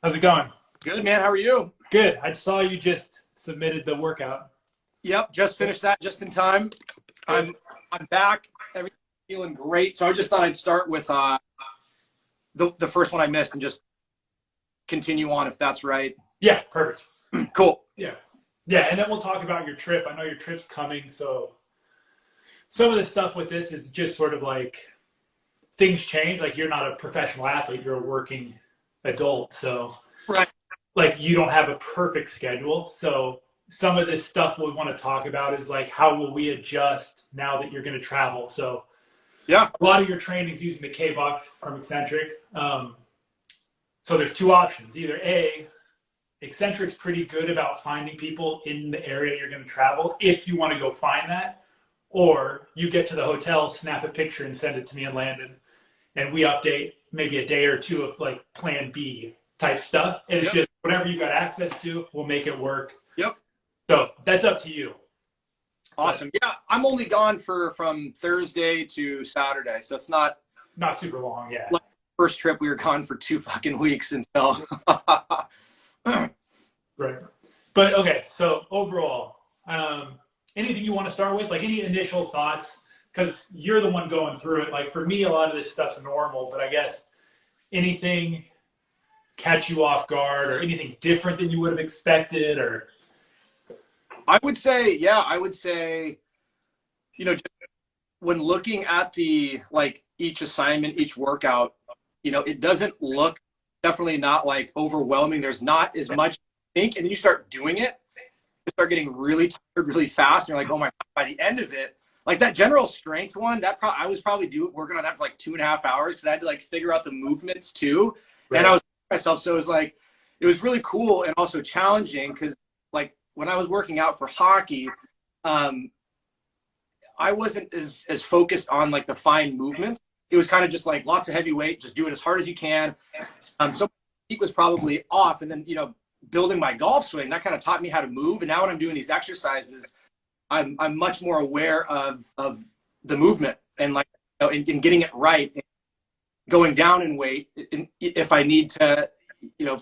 How's it going? Good, man. How are you? Good. I saw you just submitted the workout. Yep, just finished that just in time. Good. I'm back. Everything's feeling great. So I just thought I'd start with the first one I missed and just continue on if that's right. Yeah, perfect. Cool. Yeah. Yeah, and then we'll talk about your trip. I know your trip's coming, so some of the stuff with this is just sort of like things change. Like you're not a professional athlete, you're a working adult. So Right. like you don't have a perfect schedule. So some of this stuff we want to talk about is like how will we adjust now that you're going to travel. So Yeah. a lot of your training is using the K box from Eccentric. So there's two options. Either A, Eccentric's pretty good about finding people in the area you're going to travel if you want to go find that, or you get to the hotel, snap a picture, and send it to me and Landon, and we update maybe a day or two of like Plan B type stuff. And it's Yep. just whatever you got access to, we'll make it work. Yep. So that's up to you. Awesome. Yeah, I'm only gone from Thursday to Saturday, so it's not Not super long, yeah. like the first trip we were gone for 2 fucking weeks until. Right. But okay, so overall, anything you want to start with? Like any initial thoughts? Because you're the one going through it. Like for me, a lot of this stuff's normal, but I guess anything catch you off guard or anything different than you would have expected or I would say, just when looking at the like each assignment, each workout, it doesn't look definitely not like overwhelming. There's not as much to think, and then you start doing it, you start getting really tired really fast, and you're like, oh my God, by the end of it, like that general strength one, I was probably working on that for like 2.5 hours because I had to like figure out the movements too, and I right. was myself, so it was really cool and also challenging because like when I was working out for hockey, um, I wasn't as focused on like the fine movements. It was kind of just like lots of heavy weight, just do it as hard as you can. So my feet was probably off, and then building my golf swing that kind of taught me how to move. And now when I'm doing these exercises, I'm much more aware of the movement and like and getting it right, and going down in weight if I need to, you know,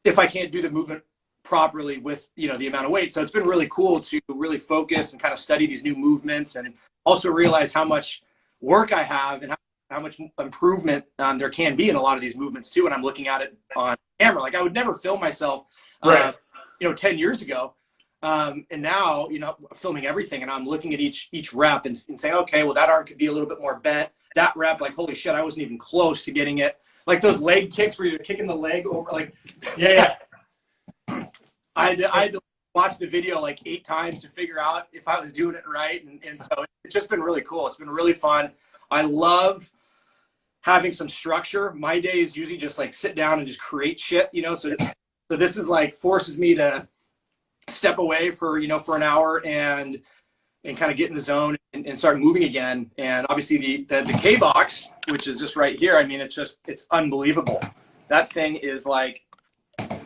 if I can't do the movement properly with the amount of weight. So it's been really cool to really focus and kind of study these new movements and also realize how much work I have and how much improvement there can be in a lot of these movements too. And I'm looking at it on camera. Like I would never film myself, Right. 10 years ago. And now, filming everything, and I'm looking at each rep and saying, okay, well, that arm could be a little bit more bent. That rep, like, holy shit, I wasn't even close to getting it. Like those leg kicks where you're kicking the leg over, like, Yeah. I had to watch the video like 8 times to figure out if I was doing it right. And so it's just been really cool. It's been really fun. I love having some structure. My days usually just like sit down and just create shit, so this is like forces me to step away for an hour and kind of get in the zone and start moving again. And obviously the K box, which is just right here. I mean, it's unbelievable. That thing is like,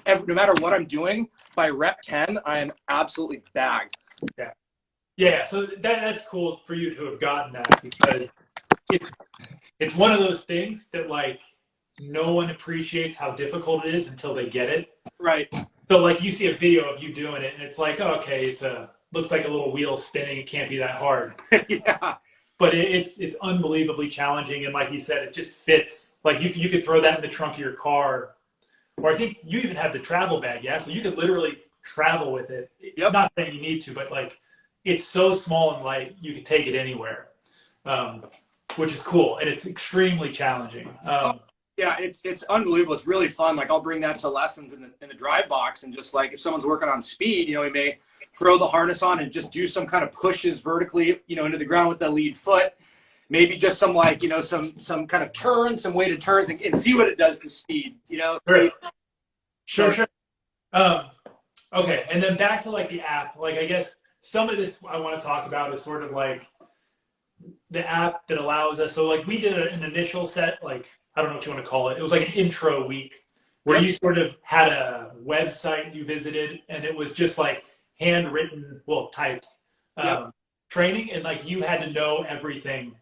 no matter what I'm doing, by rep 10, I am absolutely bagged. Yeah. Yeah. So that's cool for you to have gotten that because it's one of those things that like no one appreciates how difficult it is until they get it. Right. So like you see a video of you doing it and it's like, oh, okay, looks like a little wheel spinning. It can't be that hard. Yeah. But it's unbelievably challenging. And like you said, it just fits. Like you could throw that in the trunk of your car. Or I think you even have the travel bag, yeah? So you could literally travel with it. Yep. Not saying you need to, but like it's so small and light, you can take it anywhere, which is cool. And it's extremely challenging. Yeah, it's unbelievable. It's really fun. Like I'll bring that to lessons in the drive box, and just like if someone's working on speed, we may throw the harness on and just do some kind of pushes vertically, into the ground with the lead foot. Maybe just some like, some kind of turns, some weighted turns, and see what it does to speed, Sure. Sure. Okay. And then back to like the app, like I guess some of this I want to talk about is sort of like the app that allows us. So like we did an initial set, like, I don't know what you want to call it. It was like an intro week where Yep. you sort of had a website you visited and it was just like handwritten, well, typed Yep. training. And like you had to know everything.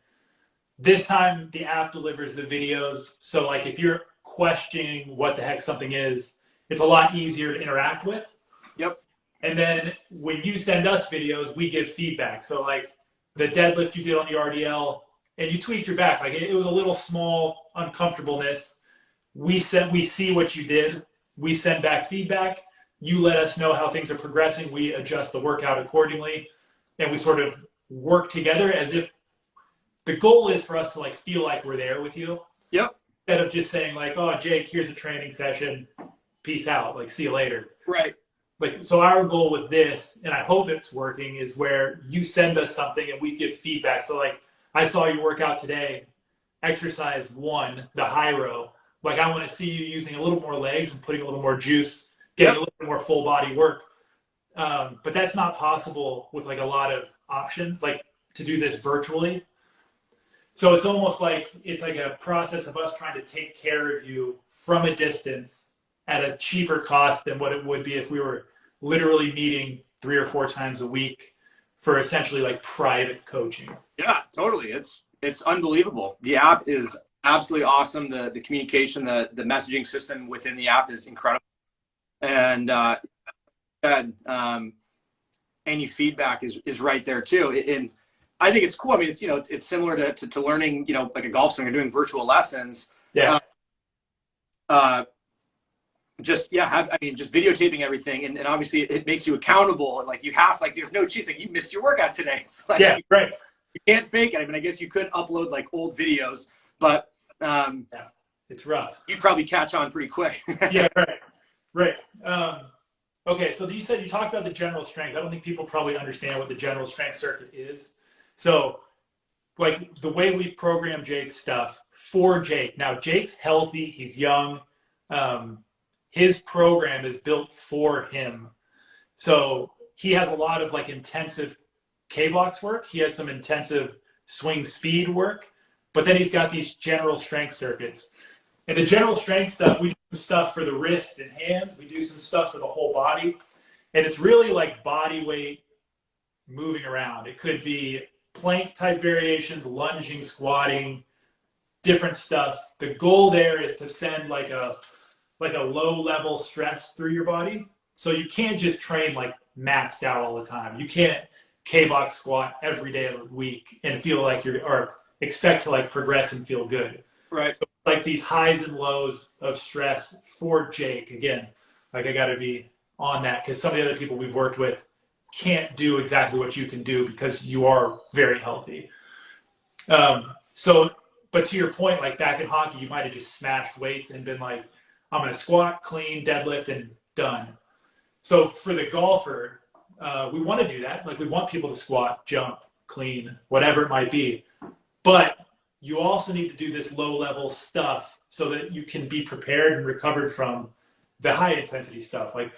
This time the app delivers the videos. So like if you're questioning what the heck something is, it's a lot easier to interact with. Yep. And then when you send us videos, we give feedback. So like the deadlift you did on the RDL, and you tweaked your back, like it was a little small uncomfortableness. We see what you did. We send back feedback. You let us know how things are progressing. We adjust the workout accordingly, and we sort of work together as if the goal is for us to like feel like we're there with you. Yep. Instead of just saying like, oh, Jake, here's a training session. Peace out. Like, see you later. Right. Like, so our goal with this, and I hope it's working, is where you send us something and we give feedback. So like, I saw your workout today, exercise 1, the high row. Like, I want to see you using a little more legs and putting a little more juice, getting a little bit more full body work. But that's not possible with like a lot of options, like to do this virtually. So it's almost like it's like a process of us trying to take care of you from a distance at a cheaper cost than what it would be if we were literally meeting 3 or 4 times a week for essentially like private coaching. Yeah, totally. It's unbelievable. The app is absolutely awesome. The communication, the messaging system within the app is incredible. And any feedback is right there too. And I think it's cool. I mean, it's similar to learning, like a golf swing or doing virtual lessons. Yeah. Just videotaping everything, and obviously it makes you accountable, and like you have, like, there's no cheats, like you missed your workout today. It's like, yeah, right. You can't fake it. I mean, I guess you could upload like old videos, but yeah, it's rough. You'd probably catch on pretty quick. Yeah, right. Okay, so you said you talked about the general strength. I don't think people probably understand what the general strength circuit is. So, like the way we've programmed Jake's stuff for Jake. Now, Jake's healthy. He's young. His program is built for him. So he has a lot of like intensive K-box work. He has some intensive swing speed work, but then he's got these general strength circuits. And the general strength stuff, we do some stuff for the wrists and hands. We do some stuff for the whole body. And it's really like body weight moving around. It could be plank type variations, lunging, squatting, different stuff. The goal there is to send like a low level stress through your body. So you can't just train like maxed out all the time. You can't K-box squat every day of the week and feel like or expect to like progress and feel good. Right. So like these highs and lows of stress for Jake, again, like I got to be on that because some of the other people we've worked with can't do exactly what you can do because you are very healthy. But to your point, like back in hockey, you might have just smashed weights and been like, I'm going to squat, clean, deadlift, and done. So for the golfer, we want to do that. Like we want people to squat, jump, clean, whatever it might be. But you also need to do this low-level stuff so that you can be prepared and recovered from the high-intensity stuff. Like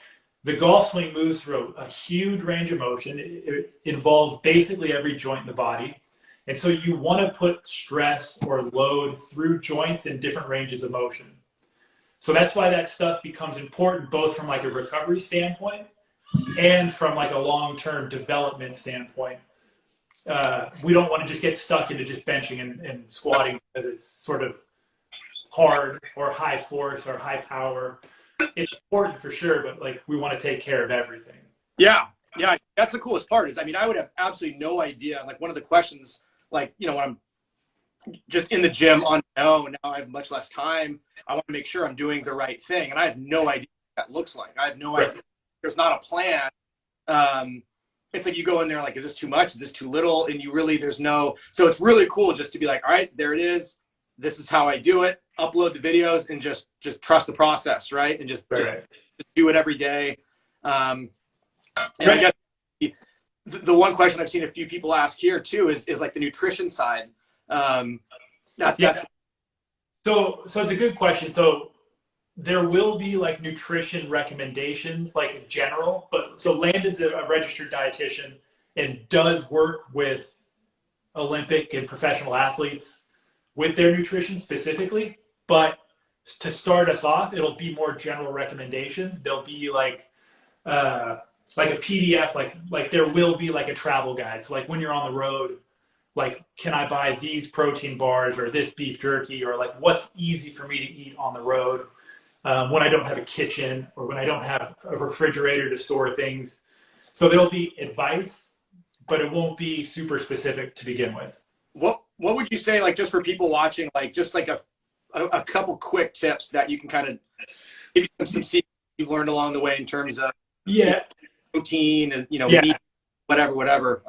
the golf swing moves through a huge range of motion. It involves basically every joint in the body. And so you want to put stress or load through joints in different ranges of motion. So that's why that stuff becomes important, both from like a recovery standpoint and from like a long-term development standpoint. We don't want to just get stuck into just benching and squatting because it's sort of hard or high force or high power. It's important for sure, but like we want to take care of everything. Yeah. That's the coolest part is, I mean, I would have absolutely no idea. Like one of the questions, like, when I'm just in the gym on my own, now I have much less time. I want to make sure I'm doing the right thing. And I have no idea what that looks like. I have no idea. There's not a plan. It's like you go in there like, is this too much? Is this too little? And so it's really cool just to be like, all right, there it is. This is how I do it. Upload the videos and just trust the process, right? And just do it every day. And I guess the one question I've seen a few people ask here too is like the nutrition side. So it's a good question. So there will be like nutrition recommendations, like in general, but so Landon's a registered dietitian and does work with Olympic and professional athletes with their nutrition specifically. But to start us off, it'll be more general recommendations. There'll be like a PDF, like there will be like a travel guide. So like when you're on the road, like, can I buy these protein bars or this beef jerky, or like what's easy for me to eat on the road when I don't have a kitchen or when I don't have a refrigerator to store things. So there'll be advice, but it won't be super specific to begin with. What would you say, like, just for people watching, like, just like a couple quick tips that you can kind of maybe some secrets you've learned along the way in terms of protein and meat, whatever.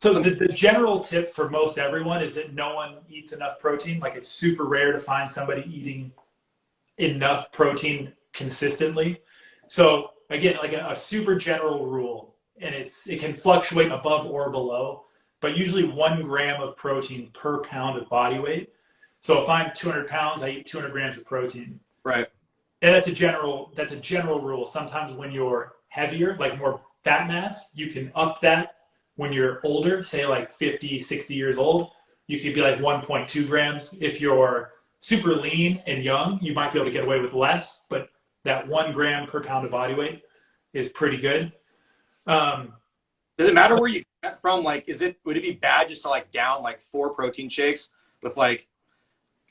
So the general tip for most everyone is that no one eats enough protein. Like, it's super rare to find somebody eating enough protein consistently. So again, like a super general rule, and it can fluctuate above or below, but usually 1 gram of protein per pound of body weight. So if I'm 200 pounds, I eat 200 grams of protein. Right. And that's a general rule. Sometimes when you're heavier, like more fat mass, you can up that. When you're older, say like 50, 60 years old, you could be like 1.2 grams. If you're super lean and young, you might be able to get away with less, but that 1 gram per pound of body weight is pretty good. Does it matter where you get from? Like, would it be bad just to like down like 4 protein shakes with like?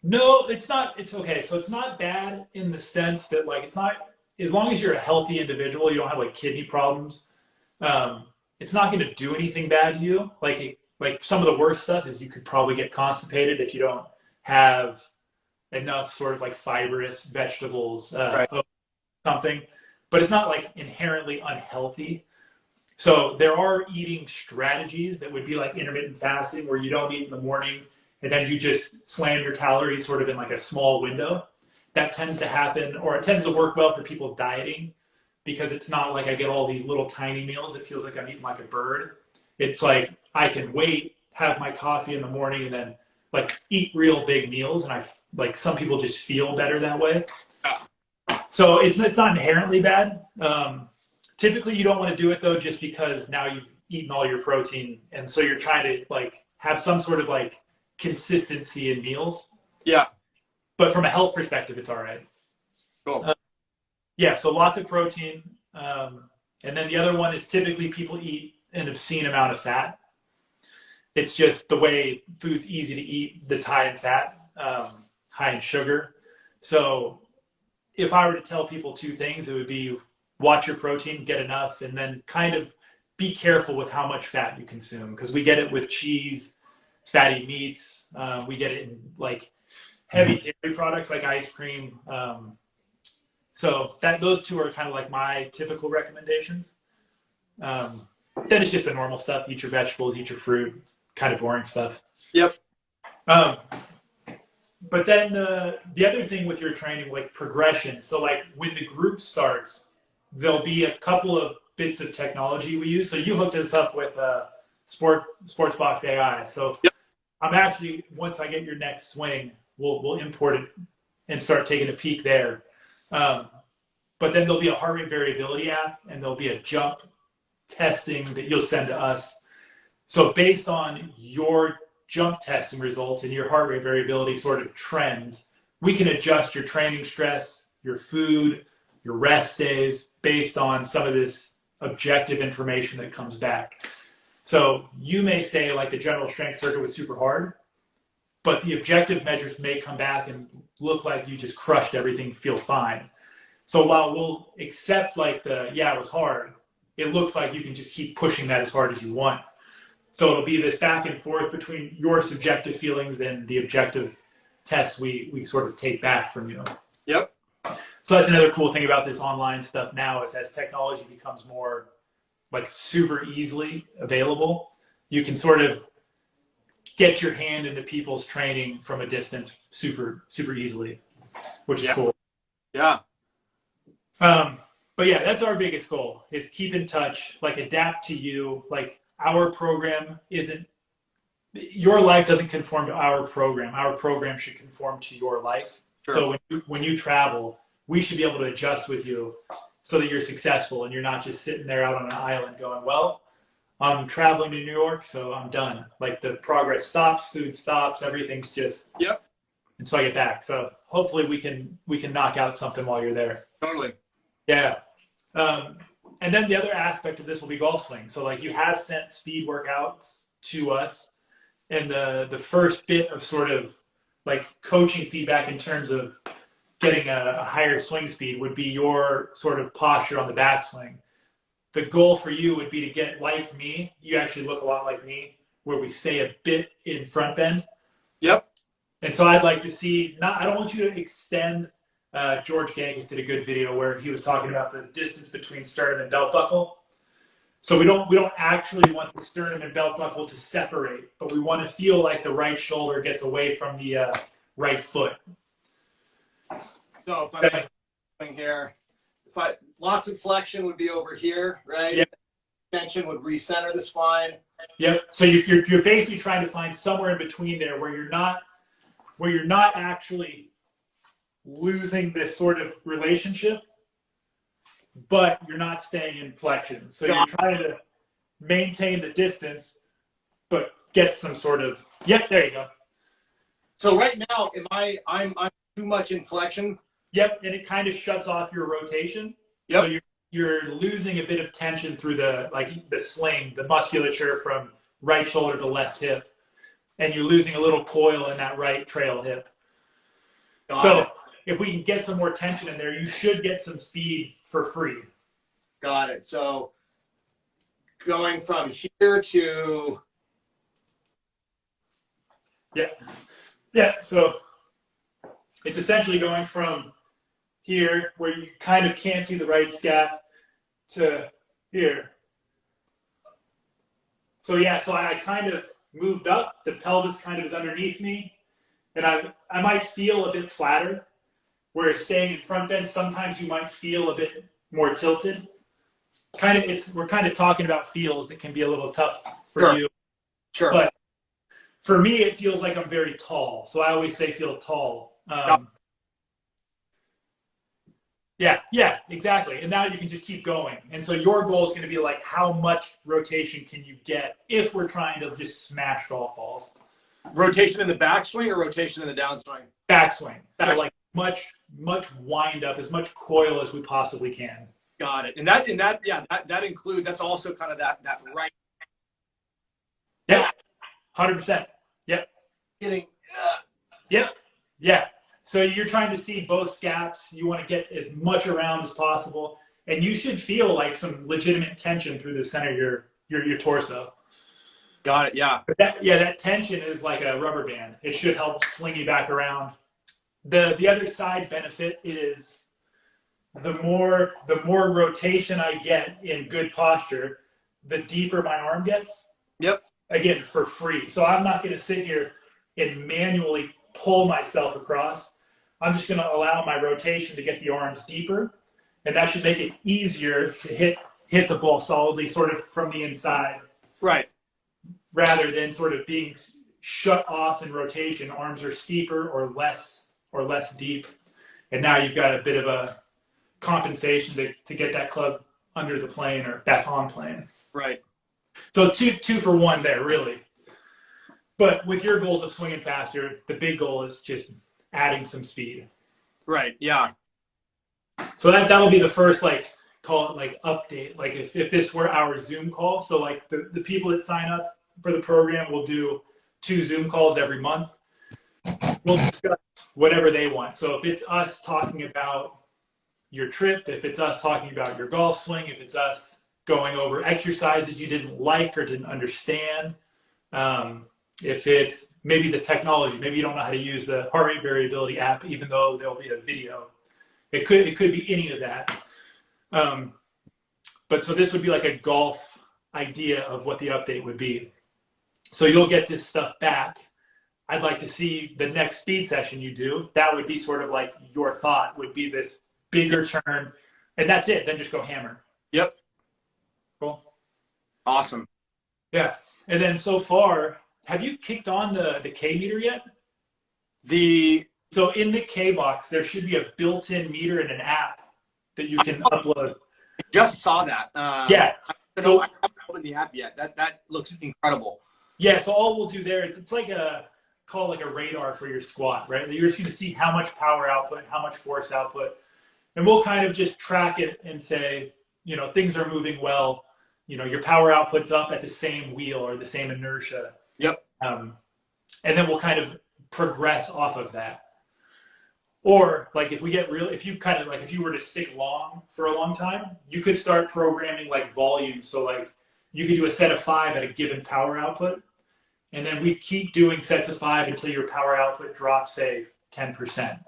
No, it's not. It's okay. So it's not bad in the sense that, like, it's not, as long as you're a healthy individual, you don't have like kidney problems. It's not going to do anything bad to you. Like some of the worst stuff is you could probably get constipated if you don't have enough sort of like fibrous vegetables, Right. something, but it's not like inherently unhealthy. So there are eating strategies that would be like intermittent fasting, where you don't eat in the morning and then you just slam your calories sort of in like a small window. That tends to happen, or it tends to work well for people dieting, because it's not like I get all these little tiny meals. It feels like I'm eating like a bird. It's like I can wait, have my coffee in the morning, and then like eat real big meals. And like some people just feel better that way. So it's not inherently bad. Typically you don't want to do it though, just because now you've eaten all your protein. And so you're trying to like have some sort of like consistency in meals. Yeah. But from a health perspective, it's all right. Cool. Yeah, so lots of protein. And then the other one is typically people eat an obscene amount of fat. It's just the way food's easy to eat that's high in fat, high in sugar. So if I were to tell people 2 things, it would be watch your protein, get enough, and then kind of be careful with how much fat you consume, because we get it with cheese, fatty meats. We get it in like heavy dairy products like ice cream. So those 2 are kind of like my typical recommendations. Then it's just the normal stuff: eat your vegetables, eat your fruit, kind of boring stuff. Yep. But then the other thing with your training, like progression. So like when the group starts, there'll be a couple of bits of technology we use. So you hooked us up with Sportsbox AI. So yep. I'm actually, once I get your next swing, we'll import it and start taking a peek there. But then there'll be a heart rate variability app, and there'll be a jump testing that you'll send to us. So based on your jump testing results and your heart rate variability sort of trends, we can adjust your training stress, your food, your rest days based on some of this objective information that comes back. So you may say like the general strength circuit was super hard, but the objective measures may come back and look like you just crushed everything, feel fine. So while we'll accept like it was hard, it looks like you can just keep pushing that as hard as you want. So it'll be this back and forth between your subjective feelings and the objective tests we sort of take back from you. Yep. So that's another cool thing about this online stuff now, is as technology becomes more like super easily available, you can sort of get your hand into people's training from a distance super easily, which is cool. Yeah. But yeah, that's our biggest goal, is keep in touch, like adapt to you. Like our program your life doesn't conform to our program. Our program should conform to your life. Sure. So when you travel, we should be able to adjust with you so that you're successful and you're not just sitting there out on an island going, well, I'm traveling to New York, so I'm done. Like the progress stops, food stops, everything's just until I get back. So hopefully we can knock out something while you're there. Totally. Yeah. And then the other aspect of this will be golf swing. So like you have sent speed workouts to us. And the first bit of sort of like coaching feedback in terms of getting a higher swing speed would be your sort of posture on the backswing. The goal for you would be to get like me. You actually look a lot like me, where we stay a bit in front bend. Yep. And so I'd like to see, I don't want you to extend. George Gangas did a good video where he was talking about the distance between sternum and belt buckle. So we don't actually want the sternum and belt buckle to separate, but we want to feel like the right shoulder gets away from the right foot. So if I'm here, lots of flexion would be over here, right? Yep. Extension would recenter the spine. Yep. So you're basically trying to find somewhere in between there where you're not actually losing this sort of relationship, but you're not staying in flexion. So you're trying to maintain the distance, but get some sort of, yep, there you go. So right now, I'm too much in flexion. Yep, and it kind of shuts off your rotation. Yep. So you're losing a bit of tension through the sling, the musculature from right shoulder to left hip, and you're losing a little coil in that right trail hip. Got it. If we can get some more tension in there, you should get some speed for free. Got it. So going from here to... Yeah. So it's essentially going from here, where you kind of can't see the right scap, to here. So yeah, so I kind of moved up. The pelvis kind of is underneath me, and I might feel a bit flatter. Whereas staying in front bend, sometimes you might feel a bit more tilted. We're kind of talking about feels that can be a little tough for you. Sure. But for me, it feels like I'm very tall. So I always say feel tall. Yeah, exactly. And now you can just keep going. And so your goal is going to be like, how much rotation can you get if we're trying to just smash golf balls? Rotation in the backswing or rotation in the downswing? Backswing. So like much wind up, as much coil as we possibly can. Got it. And that includes, that's also kind of that right. Yeah. 100%. Yep. Getting. Yep. Yeah. So you're trying to see both scaps. You want to get as much around as possible, and you should feel like some legitimate tension through the center of your torso. Got it. Yeah. That tension is like a rubber band. It should help sling you back around. The other side benefit is the more rotation I get in good posture, the deeper my arm gets. Yep. Again, for free. So I'm not going to sit here and manually pull myself across. I'm just going to allow my rotation to get the arms deeper, and that should make it easier to hit the ball solidly, sort of from the inside. Right. Rather than sort of being shut off in rotation. Arms are steeper or less deep, and now you've got a bit of a compensation to get that club under the plane or back on plane. Right. So two for one there, really. But with your goals of swinging faster, the big goal is just adding some speed. Right. Yeah. So that'll be the first, call it update. Like if this were our Zoom call, so like the people that sign up for the program will do 2 Zoom calls every month. We'll discuss whatever they want. So if it's us talking about your trip, if it's us talking about your golf swing, if it's us going over exercises you didn't like or didn't understand, if it's maybe the technology, maybe you don't know how to use the heart rate variability app, even though there'll be a video. It could be any of that. But so this would be like a golf idea of what the update would be. So you'll get this stuff back. I'd like to see the next speed session you do. That would be sort of like your thought would be this bigger turn, and that's it. Then just go hammer. Yep. Cool. Awesome. Yeah. And then so far, have you kicked on the K meter yet? So in the K box, there should be a built-in meter and an app that you can upload. I just saw that. Yeah. So I haven't opened the app yet. That looks incredible. Yeah. So all we'll do there is it's like a radar for your squat, right? You're just going to see how much power output, how much force output, and we'll kind of just track it and say, things are moving well. Your power output's up at the same wheel or the same inertia. Yep. And then we'll kind of progress off of that. Or like if we get real, if you kind of like if you were to stick long for a long time, you could start programming like volume. So like you could do a set of 5 at a given power output, and then we keep doing sets of 5 until your power output drops, say 10%.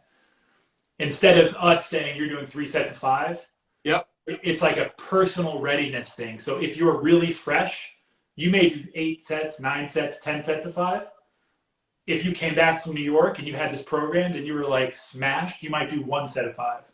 Instead of us saying you're doing 3 sets of 5, Yep. It's like a personal readiness thing. So if you're really fresh, you may do 8 sets, 9 sets, 10 sets of 5. If you came back from New York and you had this programmed and you were like smashed, you might do 1 set of 5.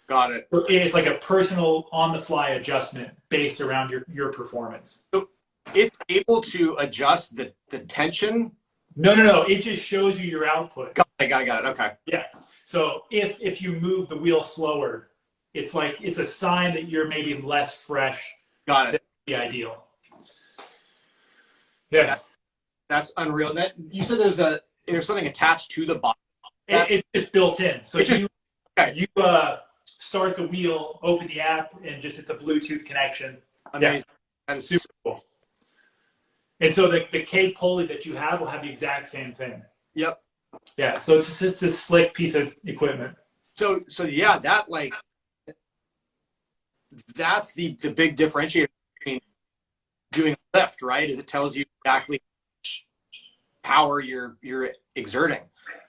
Got it. So it's like a personal on-the-fly adjustment based around your performance. So it's able to adjust the tension. No. It just shows you your output. Got it. Okay. Yeah. So if you move the wheel slower, it's like it's a sign that you're maybe less fresh. Got it. Than the ideal. Yeah. That's unreal. That you said there's something attached to the bottom. It's just built in. So you start the wheel, open the app, and just it's a Bluetooth connection. Amazing. Yeah. That is super cool. And so the K pulley that you have will have the exact same thing. Yep. Yeah. So it's just this slick piece of equipment. So yeah, that's the big differentiator between doing a lift, right? Is it tells you exactly how much power you're exerting.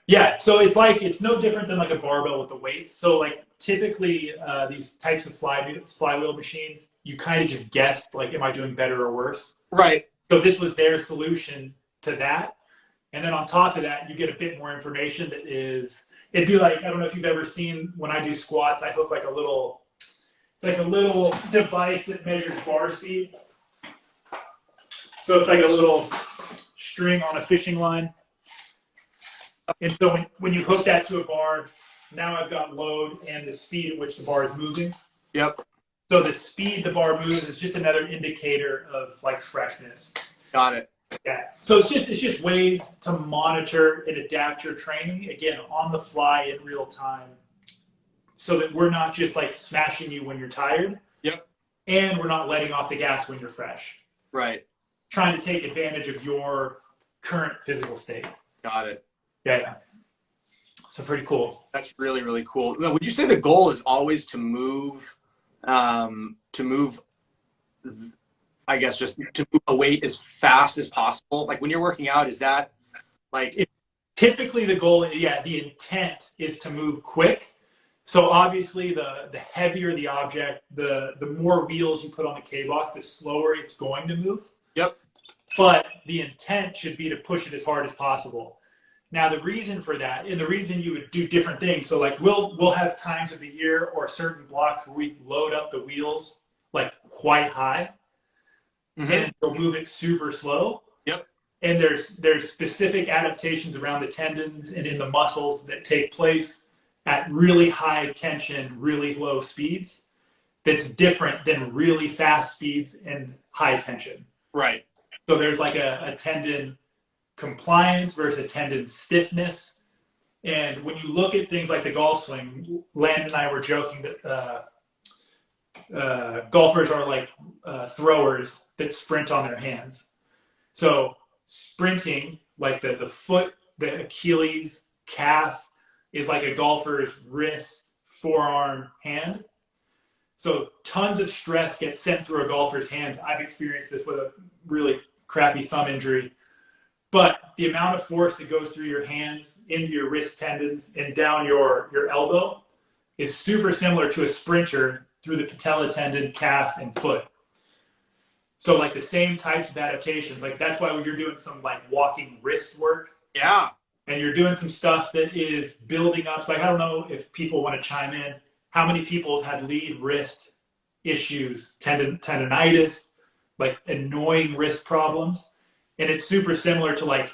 Yeah, so it's no different than like a barbell with the weights. So like typically these types of flywheel machines, you kind of just guessed like, am I doing better or worse? Right. So this was their solution to that. And then on top of that, you get a bit more information that is, it'd be like, I don't know if you've ever seen when I do squats, I hook like it's like a little device that measures bar speed. So it's like a little string on a fishing line. And so when you hook that to a bar, now I've got load and the speed at which the bar is moving. Yep. So the speed the bar moves is just another indicator of like freshness. Got it. Yeah. So it's just ways to monitor and adapt your training, again, on the fly in real time, so that we're not just like smashing you when you're tired. Yep. And we're not letting off the gas when you're fresh. Right. Trying to take advantage of your current physical state. Got it. Yeah. So pretty cool. That's really, really cool. Now, would you say the goal is always to move, I guess just to move a weight as fast as possible? Like when you're working out, is that like? Typically the goal, the intent is to move quick. So obviously the heavier the object, the more wheels you put on the K-Box, the slower it's going to move. Yep. But the intent should be to push it as hard as possible. Now the reason for that, and the reason you would do different things, so like we'll have times of the year or certain blocks where we load up the wheels like quite high, and we'll move it super slow. Yep. And there's specific adaptations around the tendons and in the muscles that take place at really high tension, really low speeds. That's different than really fast speeds and high tension. Right. So there's like a tendon compliance versus a tendon stiffness. And when you look at things like the golf swing, Landon and I were joking that golfers are like throwers that sprint on their hands. So sprinting, like the foot, the Achilles, calf, is like a golfer's wrist, forearm, hand. So tons of stress gets sent through a golfer's hands. I've experienced this with a really crappy thumb injury. But the amount of force that goes through your hands, into your wrist tendons, and down your elbow is super similar to a sprinter through the patella tendon, calf, and foot. So like the same types of adaptations. Like that's why when you're doing some like walking wrist work. Yeah. And you're doing some stuff that is building up. So like, I don't know if people want to chime in. How many people have had lead wrist issues, tendonitis, like annoying wrist problems? And it's super similar to like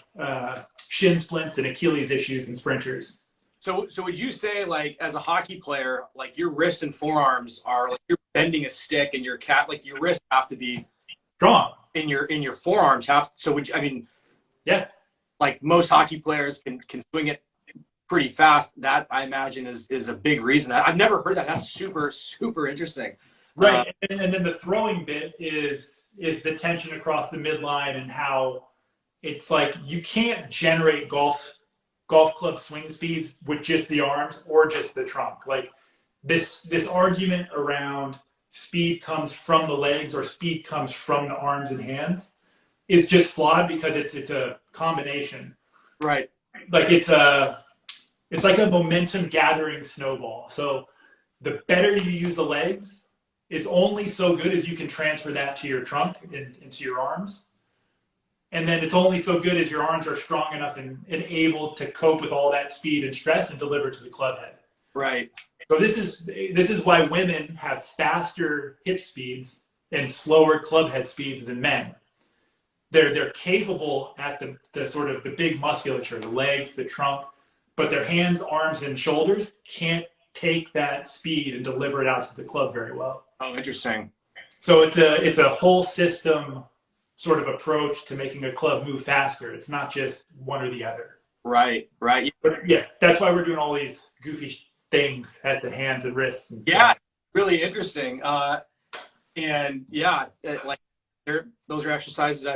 shin splints and Achilles issues in sprinters. So would you say, like, as a hockey player, like your wrists and forearms are like you're bending a stick, and your your wrists have to be strong, in your forearms have. So would you, I mean, yeah, like most hockey players can swing it pretty fast. That I imagine is a big reason. I've never heard that. That's super, super interesting. Right. And then the throwing bit is the tension across the midline and how it's like you can't generate golf club swing speeds with just the arms or just the trunk. Like this argument around speed comes from the legs or speed comes from the arms and hands is just flawed because it's a combination. Right. Like it's like a momentum gathering snowball. So the better you use the legs, it's only so good as you can transfer that to your trunk and into your arms. And then it's only so good as your arms are strong enough and able to cope with all that speed and stress and deliver to the club head. Right. So this is why women have faster hip speeds and slower club head speeds than men. They're capable at the sort of the big musculature, the legs, the trunk, but their hands, arms, and shoulders can't take that speed and deliver it out to the club very well. Oh, interesting. So it's a whole system sort of approach to making a club move faster. It's not just one or the other. Right. But yeah, that's why we're doing all these goofy things at the hands and wrists. And yeah, stuff. really interesting. And yeah, like those are exercises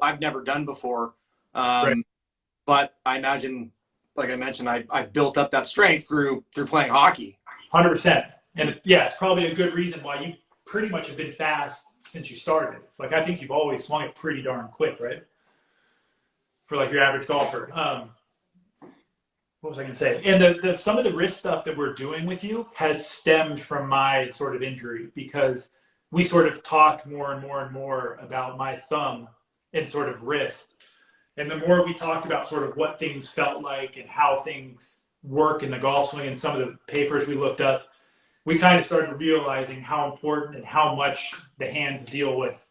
I've never done before. Right. But I imagine, like I mentioned, I built up that strength through playing hockey. 100%. And yeah, it's probably a good reason why you pretty much have been fast since you started. Like I think you've always swung it pretty darn quick, right? For like your average golfer. What was I going to say? And some of the wrist stuff that we're doing with you has stemmed from my sort of injury because we sort of talked more and more and more about my thumb and sort of wrist. And the more we talked about sort of what things felt like and how things work in the golf swing and some of the papers we looked up, we kind of started realizing how important and how much the hands deal with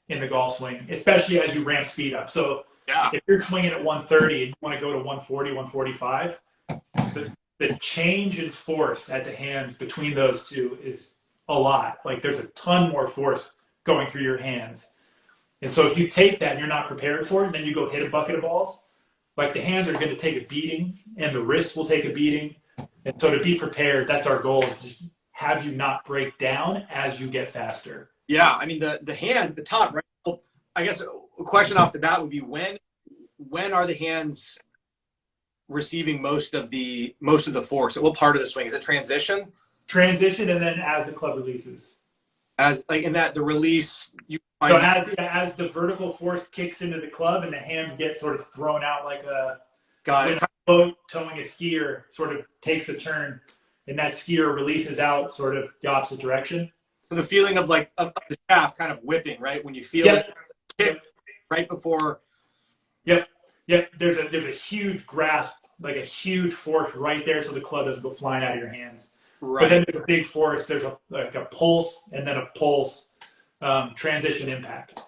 in the golf swing, especially as you ramp speed up. So yeah, if you're swinging at 130 and you want to go to 140, 145, the change in force at the hands between those two is a lot. Like there's a ton more force going through your hands. And so if you take that and you're not prepared for it, and then you go hit a bucket of balls, like the hands are going to take a beating and the wrists will take a beating. And so to be prepared, that's our goal, is just have you not break down as you get faster. Yeah, I mean the hands at the top, right? Well, I guess a question off the bat would be when are the hands receiving most of the force? At what part of the swing? Is it transition? Transition, and then as the club releases. As like in that the release you find so as the vertical force kicks into the club and the hands get sort of thrown out like a boat towing a skier sort of takes a turn and that skier releases out sort of the opposite direction. So the feeling of like of the shaft kind of whipping, right? When you feel it kick right before. Yep. There's a huge grasp, like a huge force right there, so the club doesn't go flying out of your hands. Right. But then there's a big force. There's a pulse and then a pulse transition impact.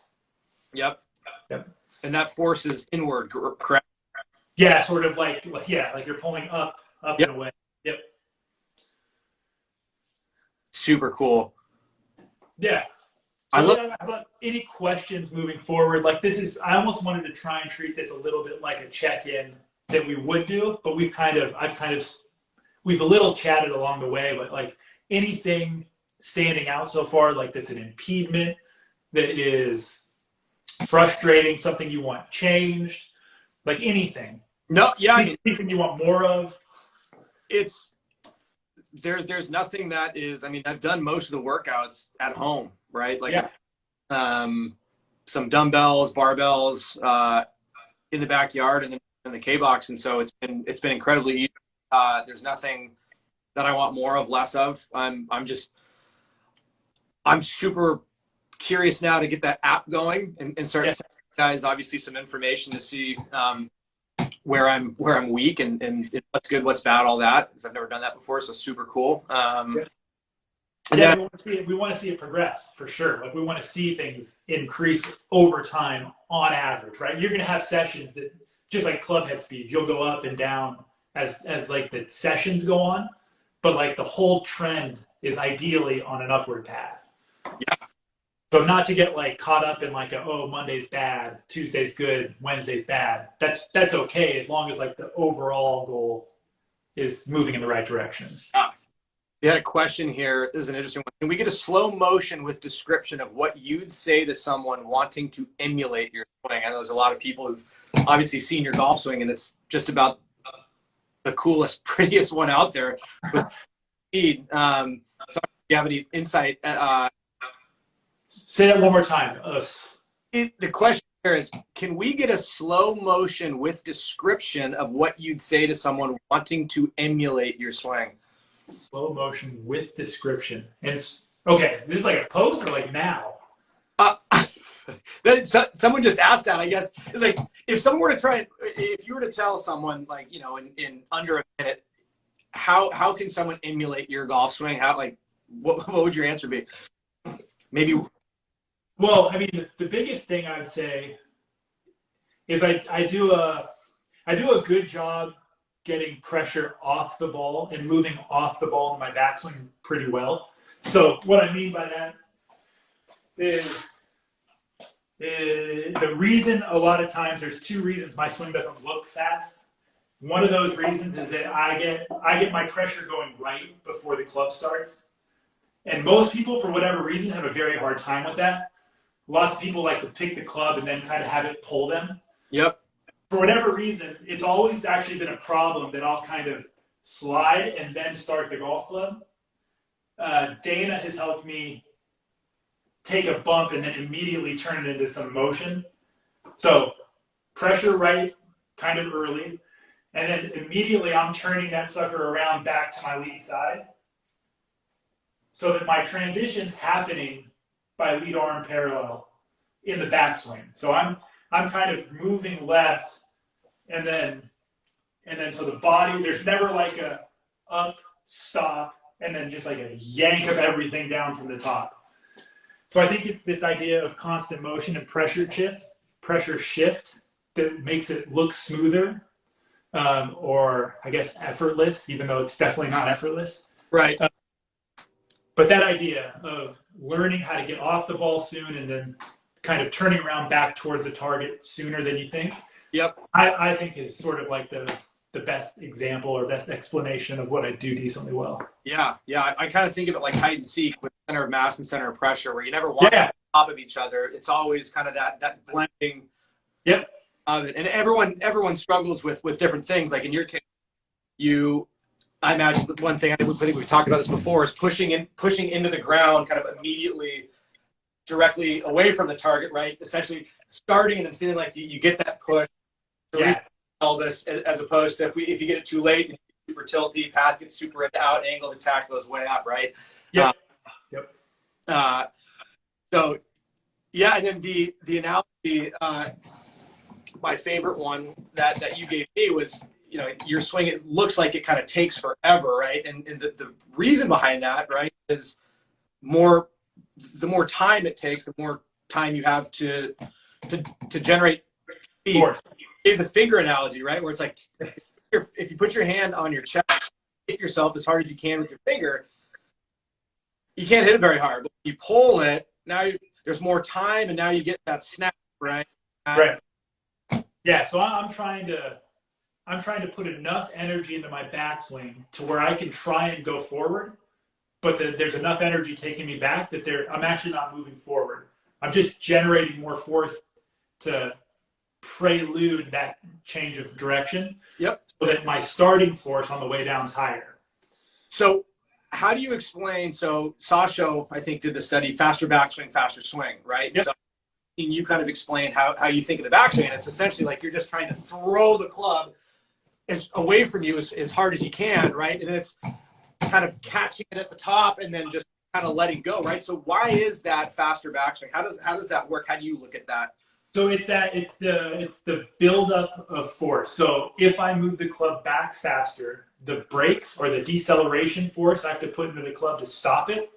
Yep. And that force is inward, correct? Yeah, sort of like you're pulling up and away. Yep. Super cool. Yeah. So about any questions moving forward? Like I almost wanted to try and treat this a little bit like a check-in that we would do, but we've a little chatted along the way, but like anything standing out so far, like that's an impediment, that is frustrating, something you want changed, like anything. No, yeah. Anything you want more of? There's nothing that is, I mean, I've done most of the workouts at home, right? Like some dumbbells, barbells in the backyard and then in the K box. And so it's been incredibly easy. There's nothing that I want more of, less of. I'm super curious now to get that app going and start sending guys obviously some information to see where I'm weak and what's good, what's bad, all that, because I've never done that before. So super cool. We want to see it progress for sure. Like we want to see things increase over time on average, right? You're going to have sessions that just like club head speed, you'll go up and down as like the sessions go on, but like the whole trend is ideally on an upward path. Yeah. So not to get like caught up in like Monday's bad, Tuesday's good, Wednesday's bad. That's okay as long as like the overall goal is moving in the right direction. You had a question here. This is an interesting one. Can we get a slow motion with description of what you'd say to someone wanting to emulate your swing? I know there's a lot of people who've obviously seen your golf swing, and it's just about the coolest, prettiest one out there with speed. So if you have any insight? Say that one more time. The question here is, can we get a slow motion with description of what you'd say to someone wanting to emulate your swing? Slow motion with description. And it's okay. This is like a post or like now? Someone just asked that. I guess it's like if someone were to try, if you were to tell someone like in under a minute, how can someone emulate your golf swing? How what would your answer be? Maybe. Well, I mean, the biggest thing I'd say is I do a good job getting pressure off the ball and moving off the ball in my backswing pretty well. So what I mean by that is the reason a lot of times there's two reasons my swing doesn't look fast. One of those reasons is that I get my pressure going right before the club starts. And most people, for whatever reason, have a very hard time with that. Lots of people like to pick the club and then kind of have it pull them. Yep. For whatever reason, it's always actually been a problem that I'll kind of slide and then start the golf club. Dana has helped me take a bump and then immediately turn it into some motion. So pressure right kind of early, and then immediately I'm turning that sucker around back to my lead side so that my transition's happening by lead arm parallel in the backswing. So I'm kind of moving left, and then so the body, there's never like a up, stop, and then just like a yank of everything down from the top. So I think it's this idea of constant motion and pressure shift that makes it look smoother, or I guess effortless, even though it's definitely not effortless. Right. But that idea of learning how to get off the ball soon and then kind of turning around back towards the target sooner than you think. Yep. I think is sort of like the best example or best explanation of what I do decently well. Yeah. I kind of think of it like hide and seek with center of mass and center of pressure, where you never want to be on top of each other. It's always kind of that blending. Yep. Of it, and everyone struggles with different things. Like in your case, I imagine one thing I think we've talked about this before is pushing into the ground, kind of immediately, directly away from the target, right? Essentially starting and then feeling like you get that push to reach pelvis, as opposed to if you get it too late and super tilty, path gets super out, angle of attack goes way up, right? Yeah. So yeah, and then the analogy, my favorite one that you gave me was, your swing, it looks like it kind of takes forever, right? And the reason behind that, right, is the more time it takes, the more time you have to generate speed. The finger analogy, right, where it's like if you put your hand on your chest, hit yourself as hard as you can with your finger, you can't hit it very hard. But when you pull it, now there's more time, and now you get that snap, right? Right. Yeah. So I'm trying to put enough energy into my backswing to where I can try and go forward, but there's enough energy taking me back that I'm actually not moving forward. I'm just generating more force to prelude that change of direction. Yep. So that my starting force on the way down is higher. So how do you explain, so Sasho, I think, did the study, faster backswing, faster swing, right? Yep. So you kind of explained how you think of the backswing. It's essentially like you're just trying to throw the club away from you as hard as you can, right? And then it's kind of catching it at the top and then just kind of letting go, right? So why is that faster backswing? How does that work? How do you look at that? So it's the buildup of force. So if I move the club back faster, the brakes or the deceleration force I have to put into the club to stop it,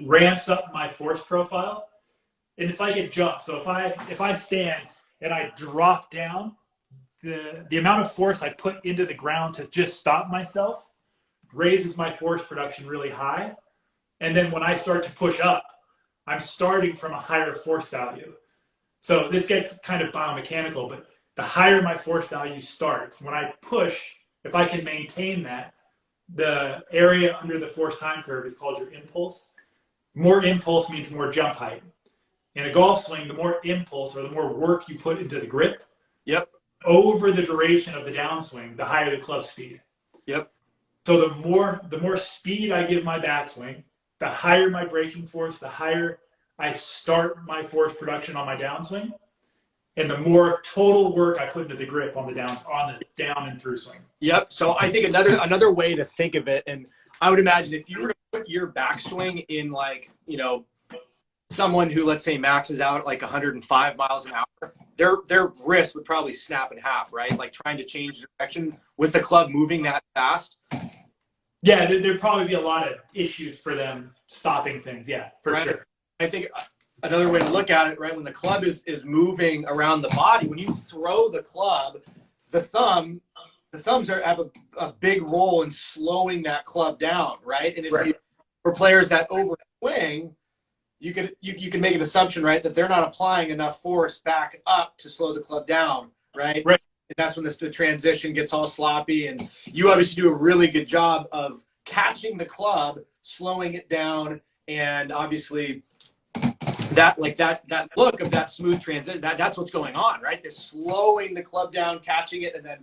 ramps up my force profile, and it's like it jumps. So if I stand and I drop down, the amount of force I put into the ground to just stop myself raises my force production really high. And then when I start to push up, I'm starting from a higher force value. So this gets kind of biomechanical, but the higher my force value starts, when I push, if I can maintain that, the area under the force time curve is called your impulse. More impulse means more jump height. In a golf swing, the more impulse or the more work you put into the grip, Yep. over the duration of the downswing, the higher the club speed. Yep. So the more speed I give my backswing, the higher my braking force, the higher I start my force production on my downswing, and the more total work I put into the grip on the down and through swing. Yep. So I think another way to think of it, and I would imagine if you were to put your backswing in like, you know, someone who, let's say, maxes out at like 105 miles an hour, their wrist would probably snap in half, right? Like trying to change direction with the club moving that fast. Yeah, there'd probably be a lot of issues for them stopping things. Yeah, for right. sure. I think another way to look at it, right, when the club is moving around the body, when you throw the club, the thumbs have a big role in slowing that club down, right? And if right. For players that overswing, you can make an assumption, right, that they're not applying enough force back up to slow the club down, right? Right. And that's when the transition gets all sloppy. And you obviously do a really good job of catching the club, slowing it down, and obviously that look of that smooth transition, that's what's going on, right? This slowing the club down, catching it, and then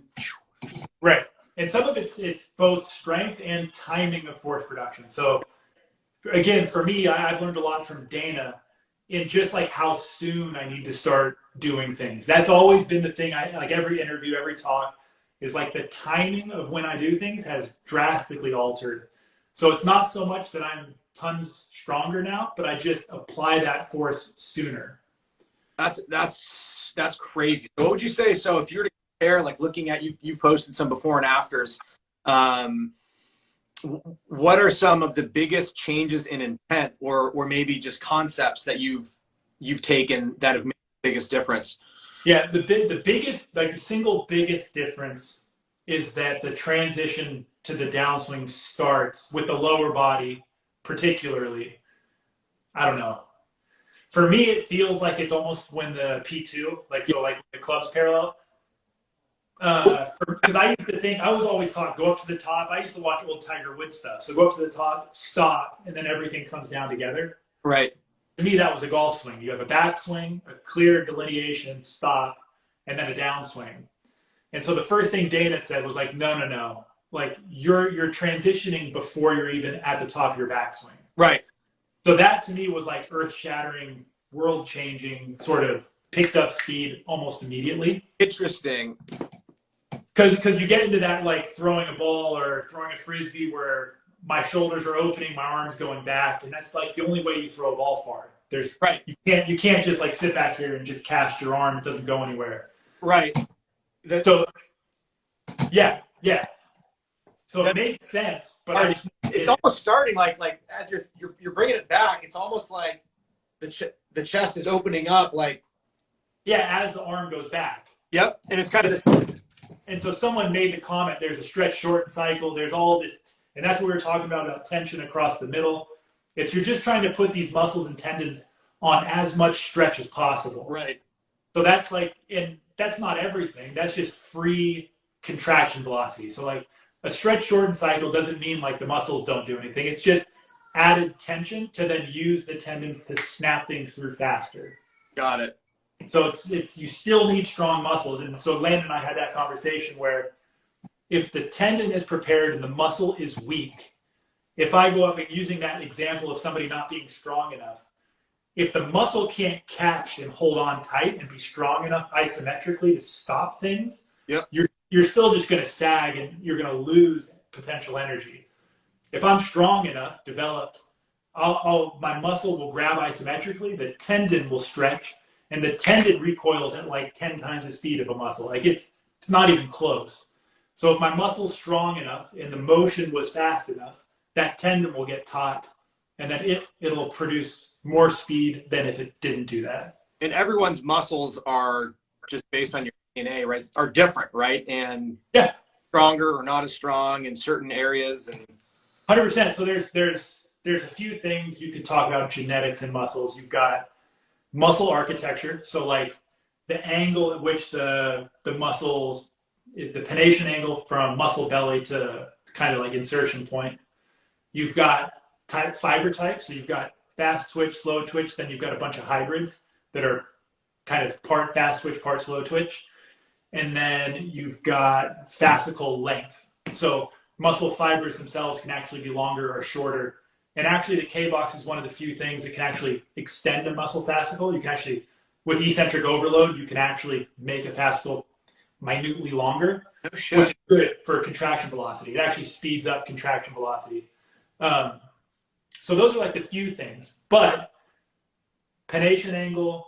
right. And some of it's both strength and timing of force production. So again, for me, I've learned a lot from Dana in just like how soon I need to start doing things. That's always been the thing. I like every interview, every talk is like the timing of when I do things has drastically altered. So it's not so much that I'm tons stronger now, but I just apply that force sooner. That's crazy. So what would you say? So if you were to compare, like looking at you've posted some before and afters, what are some of the biggest changes in intent or maybe just concepts that you've taken that have made the biggest difference? Yeah, the biggest, like the single biggest difference is that the transition to the downswing starts with the lower body, particularly. I don't know. For me, it feels like it's almost when the P2, like the club's parallel. Because I used to think, I was always taught, go up to the top. I used to watch old Tiger Woods stuff. So go up to the top, stop, and then everything comes down together. Right. To me, that was a golf swing. You have a backswing, a clear delineation, stop, and then a downswing. And so the first thing Dana said was like, no. Like you're transitioning before you're even at the top of your backswing. Right. So that to me was like earth-shattering, world-changing, sort of picked up speed almost immediately. Interesting. Because you get into that like throwing a ball or throwing a frisbee where my shoulders are opening, my arms going back, and that's like the only way you throw a ball far. There's right. You can't just like sit back here and just cast your arm. It doesn't go anywhere. Right. So yeah. So it makes sense, but it's almost starting like as you're bringing it back. It's almost like the chest is opening up, like as the arm goes back. Yep, and it's kind of this. And so someone made the comment, there's a stretch shorten cycle, there's all this, and that's what we were talking about tension across the middle. It's you're just trying to put these muscles and tendons on as much stretch as possible. Right. So that's like, and that's not everything. That's just free contraction velocity. So like a stretch shorten cycle doesn't mean like the muscles don't do anything. It's just added tension to then use the tendons to snap things through faster. Got it. So it's you still need strong muscles. And so Landon and I had that conversation where if the tendon is prepared and the muscle is weak, if I go up and using that example of somebody not being strong enough, if the muscle can't catch and hold on tight and be strong enough isometrically to stop things, yep. You're still just going to sag and you're going to lose potential energy. If I'm strong enough, developed, my muscle will grab isometrically, the tendon will stretch, and the tendon recoils at like 10 times the speed of a muscle. Like it's not even close. So if my muscle's strong enough and the motion was fast enough, that tendon will get taut, and then it'll produce more speed than if it didn't do that. And everyone's muscles are just based on your DNA, right? Are different, right? And stronger or not as strong in certain areas. And 100%. So there's a few things you could talk about genetics and muscles. You've got muscle architecture. So like the angle at which the muscles, the pennation angle from muscle belly to kind of like insertion point. You've got fiber types. So you've got fast twitch, slow twitch. Then you've got a bunch of hybrids that are kind of part fast twitch, part slow twitch. And then you've got fascicle length. So muscle fibers themselves can actually be longer or shorter. And actually the K-Box is one of the few things that can actually extend a muscle fascicle. You can actually, with eccentric overload, you can actually make a fascicle minutely longer, which is good for contraction velocity. It actually speeds up contraction velocity. So those are like the few things. But pennation angle,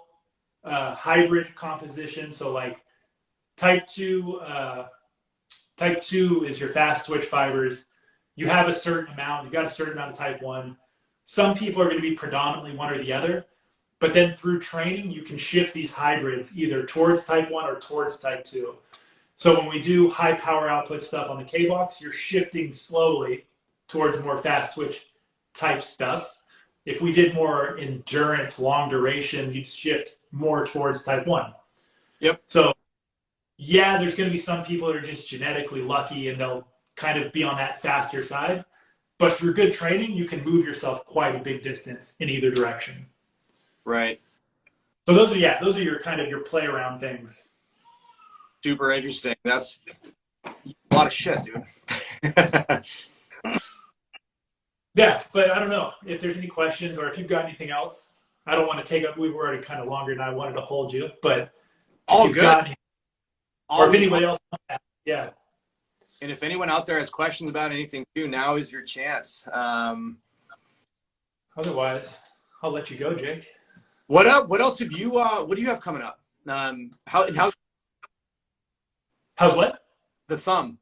hybrid composition, so like type 2 is your fast twitch fibers. You have a certain amount. You've got a certain amount of type 1. Some people are going to be predominantly one or the other. But then through training, you can shift these hybrids either towards type 1 or towards type 2. So when we do high power output stuff on the K-Box, you're shifting slowly towards more fast twitch type stuff. If we did more endurance, long duration, you'd shift more towards type 1. Yep. So yeah, there's going to be some people that are just genetically lucky and they'll kind of be on that faster side. But through good training, you can move yourself quite a big distance in either direction. Right. So those are your kind of your play around things. Super interesting. That's a lot of shit, dude. Yeah, but I don't know if there's any questions or if you've got anything else. I don't want to take up. We were already kind of longer than I wanted to hold you, but all good. Or if anybody else wants to ask, yeah. And if anyone out there has questions about anything too, now is your chance. Otherwise, I'll let you go, Jake. What up? What else have you? What do you have coming up? How's what? The thumb.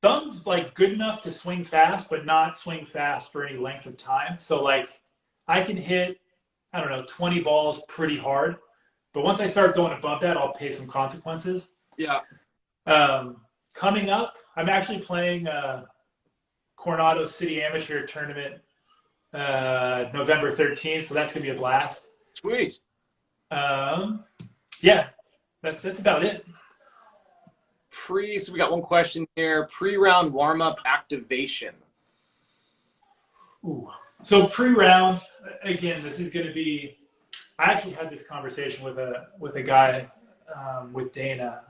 Thumb's like good enough to swing fast, but not swing fast for any length of time. So like I can hit, I don't know, 20 balls pretty hard. But once I start going above that, I'll pay some consequences. Yeah. Coming up, I'm actually playing Coronado City Amateur Tournament November 13th. So that's going to be a blast. Sweet. Yeah, that's about it. So we got one question here. Pre-round warm-up activation. Ooh. So pre-round, again, this is going to be. I actually had this conversation with a guy with Dana.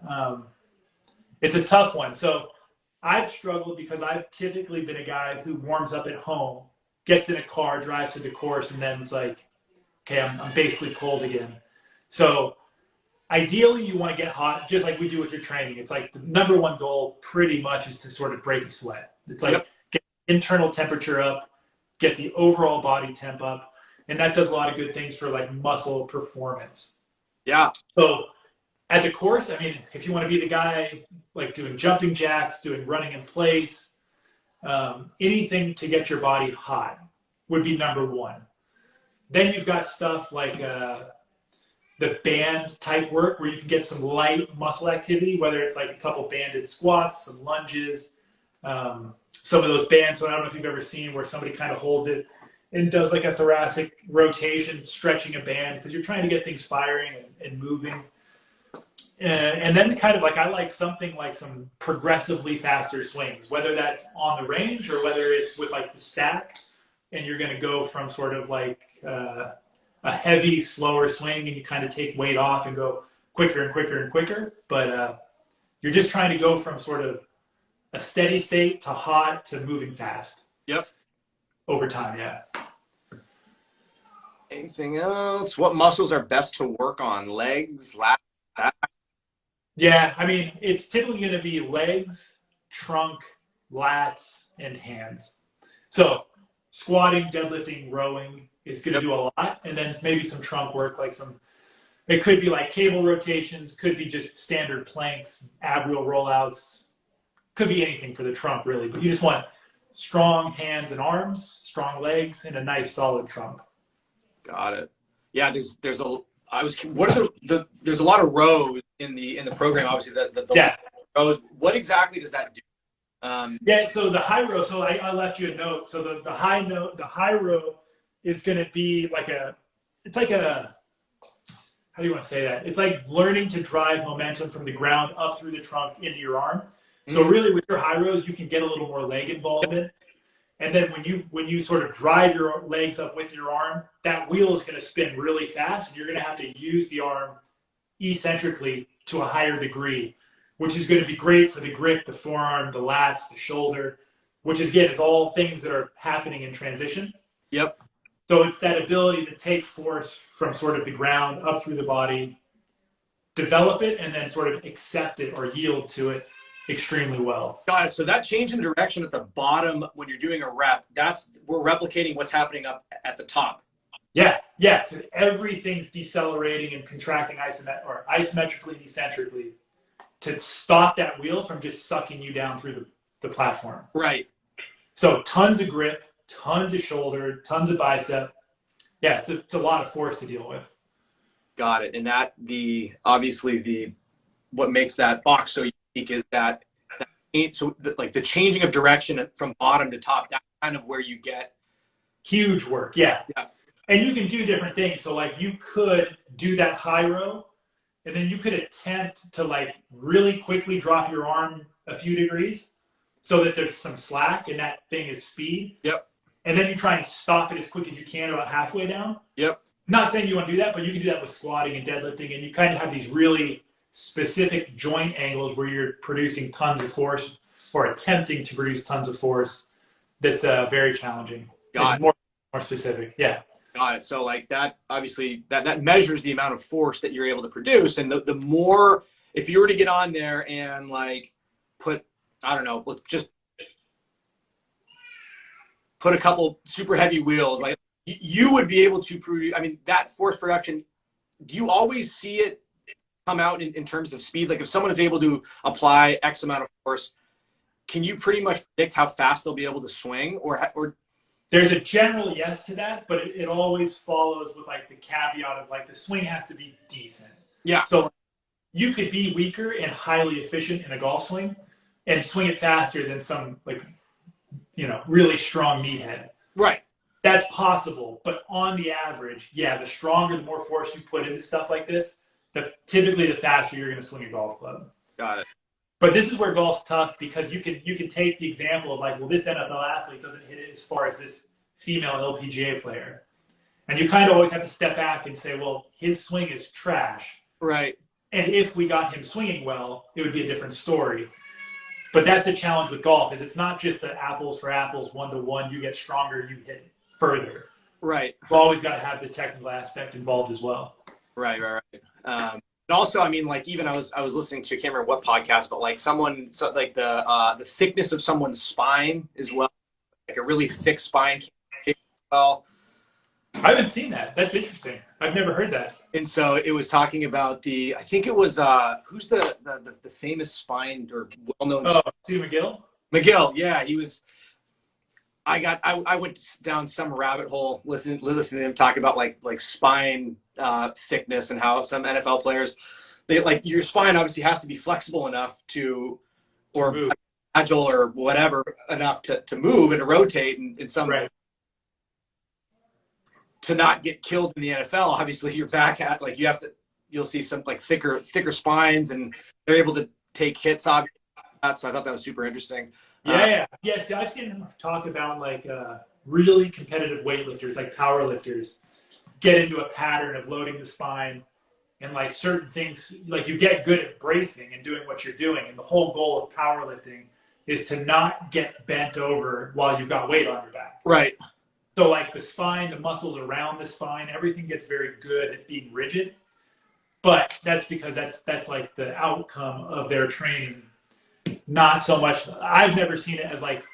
It's a tough one. So I've struggled because I've typically been a guy who warms up at home, gets in a car, drives to the course, and then it's like, okay, I'm basically cold again. So ideally, you want to get hot, just like we do with your training. It's like the number one goal pretty much is to sort of break a sweat. It's like get internal temperature up, get the overall body temp up, and that does a lot of good things for like muscle performance. Yeah. So at the course, I mean, if you want to be the guy like doing jumping jacks, doing running in place, anything to get your body hot would be number one. Then you've got stuff like the band type work where you can get some light muscle activity, whether it's like a couple banded squats, some lunges, some of those bands. So I don't know if you've ever seen where somebody kind of holds it and does like a thoracic rotation, stretching a band, because you're trying to get things firing and moving. And then kind of like I like something like some progressively faster swings, whether that's on the range or whether it's with like the stack, and you're going to go from sort of like a heavy, slower swing, and you kind of take weight off and go quicker and quicker and quicker. But you're just trying to go from sort of a steady state to hot to moving fast. Yep. Over time, yeah. Anything else? What muscles are best to work on? Legs, lats, back? Yeah, I mean, it's typically going to be legs, trunk, lats, and hands. So squatting, deadlifting, rowing is going to do a lot. And then maybe some trunk work, like it could be like cable rotations, could be just standard planks, ab wheel rollouts, could be anything for the trunk really. But you just want strong hands and arms, strong legs, and a nice solid trunk. Got it. Yeah, there's a lot of rows in the program. Obviously, the rows. What exactly does that do? Yeah, so the high row. So I left you a note. So the high row is going to be like it's like a, how do you want to say that? It's like learning to drive momentum from the ground up through the trunk into your arm. So really with your high rows, you can get a little more leg involvement. And then when you sort of drive your legs up with your arm, that wheel is going to spin really fast, and you're going to have to use the arm eccentrically to a higher degree, which is going to be great for the grip, the forearm, the lats, the shoulder, which is, again, is all things that are happening in transition. Yep. So it's that ability to take force from sort of the ground up through the body, develop it, and then sort of accept it or yield to it extremely well. Got it. So that change in direction at the bottom when you're doing a rep, we're replicating what's happening up at the top. Yeah, because everything's decelerating and contracting isometrically and eccentrically to stop that wheel from just sucking you down through the platform. Right. So tons of grip, tons of shoulder, tons of bicep. Yeah, it's a lot of force to deal with. Got it. And obviously what makes that box so unique is that the changing of direction from bottom to top, that's kind of where you get huge work. Yeah. And you can do different things. So like you could do that high row, and then you could attempt to like really quickly drop your arm a few degrees so that there's some slack and that thing is speed. Yep. And then you try and stop it as quick as you can about halfway down. Yep. I'm not saying you want to do that, but you can do that with squatting and deadlifting, and you kind of have these really specific joint angles where you're producing tons of force or attempting to produce tons of force. That's very challenging. Got it. More specific. Yeah. Got it. So like that, obviously that measures the amount of force that you're able to produce. And the more, if you were to get on there and like put, I don't know, let's just put a couple super heavy wheels, like you would be able to produce, I mean, that force production, do you always see it come out in terms of speed? Like if someone is able to apply X amount of force, can you pretty much predict how fast they'll be able to swing or there's a general yes to that, but it always follows with like the caveat of like the swing has to be decent. Yeah. So you could be weaker and highly efficient in a golf swing and swing it faster than some like, really strong meathead. Right. That's possible. But on the average, yeah, the stronger, the more force you put into stuff like this, typically the faster you're going to swing a golf club. Got it. But this is where golf's tough because you can take the example of like, well, this NFL athlete doesn't hit it as far as this female LPGA player. And you kind of always have to step back and say, well, his swing is trash. Right. And if we got him swinging well, it would be a different story. But that's the challenge with golf is it's not just the apples for apples, 1-to-1, you get stronger, you hit further. Right. You've always got to have the technical aspect involved as well. Right. And also, I mean, like even I was listening to, I can't remember what podcast, but like like the thickness of someone's spine as well, like a really thick spine. Well, I haven't seen that. That's interesting. I've never heard that. And so it was talking about I think it was who's the famous spine or well-known. Oh, Steve McGill. McGill, yeah, he was. I went down some rabbit hole listening to him talk about like spine thickness and how some NFL players, they like your spine obviously has to be flexible enough or move. Agile or whatever enough to move and to rotate and some right. To not get killed in the NFL. Obviously, you're back at like you'll see some like thicker spines and they're able to take hits. Obviously, so I thought that was super interesting. Yeah. See, I've seen him talk about like really competitive weightlifters, like power lifters, get into a pattern of loading the spine and like certain things, like you get good at bracing and doing what you're doing. And the whole goal of powerlifting is to not get bent over while you've got weight on your back. Right. So like the spine, the muscles around the spine, everything gets very good at being rigid. But that's because that's like the outcome of their training. Not so much. I've never seen it as like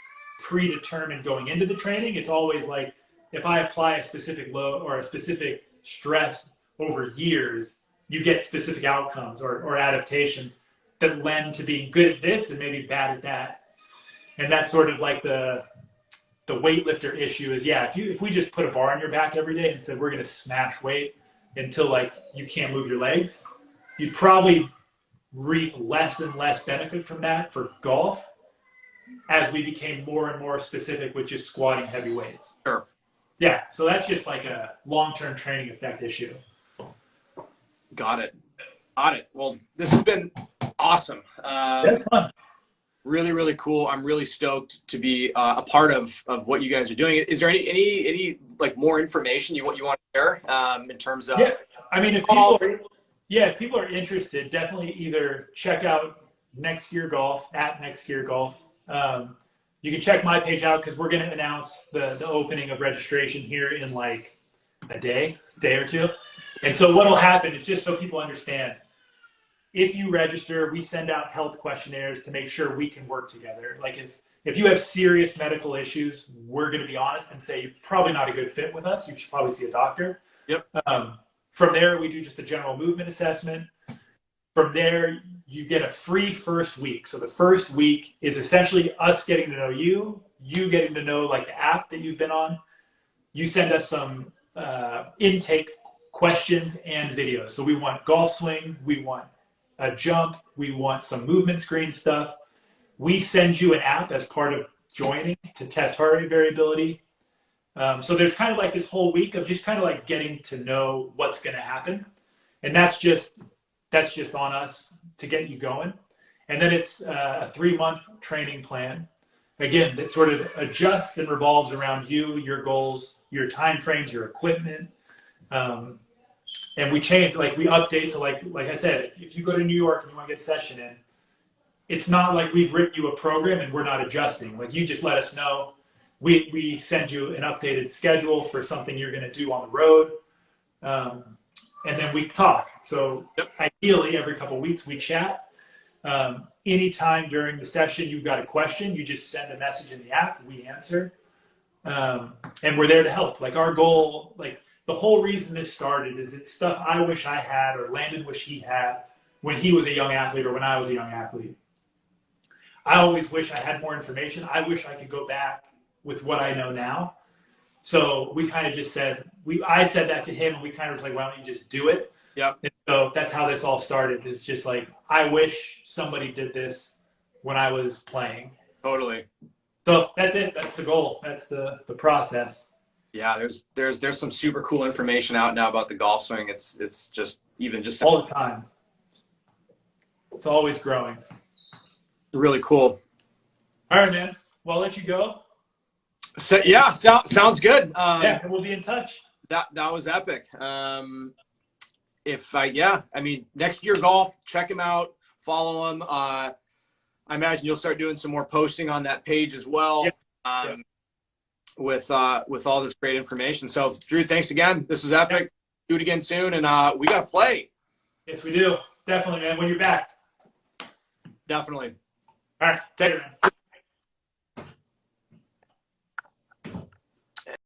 predetermined going into the training. It's always like if I apply a specific load or a specific stress over years, you get specific outcomes or adaptations that lend to being good at this and maybe bad at that. And that's sort of like the weightlifter issue is, yeah, if we just put a bar on your back every day and said we're going to smash weight until like you can't move your legs, you'd probably reap less and less benefit from that for golf as we became more and more specific with just squatting heavy weights. Sure. Yeah, so that's just like a long-term training effect issue. Got it. Well, this has been awesome. That's fun. Really, really cool. I'm really stoked to be a part of what you guys are doing. Is there any like more information you want to share in terms of? Yeah, I mean, if people are interested, definitely either check out Next Gear Golf at Next Gear Golf. You can check my page out because we're going to announce the opening of registration here in like a day or two. And so what will happen is, just so people understand, if you register, we send out health questionnaires to make sure we can work together. Like if you have serious medical issues, we're going to be honest and say you're probably not a good fit with us. You should probably see a doctor. Yep. From there, we do just a general movement assessment. From there, you get a free first week. So the first week is essentially us getting to know you, you getting to know like the app that you've been on. You send us some intake questions and videos. So we want golf swing, we want a jump, we want some movement screen stuff. We send you an app as part of joining to test heart rate variability. So there's kind of like this whole week of just kind of like getting to know what's going to happen. And that's just on us to get you going. And then it's a 3-month training plan. Again, that sort of adjusts and revolves around you, your goals, your time frames, your equipment. And we change, like we update. So like I said, if you go to New York and you want to get a session in, it's not like we've written you a program and we're not adjusting. Like you just let us know. We send you an updated schedule for something you're going to do on the road. And then we talk. So ideally, every couple of weeks we chat. Anytime during the session you've got a question, you just send a message in the app, we answer. And we're there to help. Like our goal, like the whole reason this started is it's stuff I wish I had or Landon wish he had when he was a young athlete or when I was a young athlete. I always wish I had more information. I wish I could go back with what I know now. So we kind of just said, I said that to him and we kind of was like, why don't you just do it? Yeah. And so that's how this all started. It's just like, I wish somebody did this when I was playing. Totally. So that's it. That's the goal. That's the process. Yeah, there's some super cool information out now about the golf swing. It's just all the time. It's always growing. Really cool. All right, man. Well, I'll let you go. So yeah, sounds good. Yeah, and we'll be in touch. That was epic. I mean, Next Gear Golf, check him out, follow him. I imagine you'll start doing some more posting on that page as well. Yeah. With all this great information. So Drew, thanks again. This was epic. Yeah. Do it again soon, and we got to play. Yes, we do. Definitely, man. When you're back. Definitely. All right. Take care, man.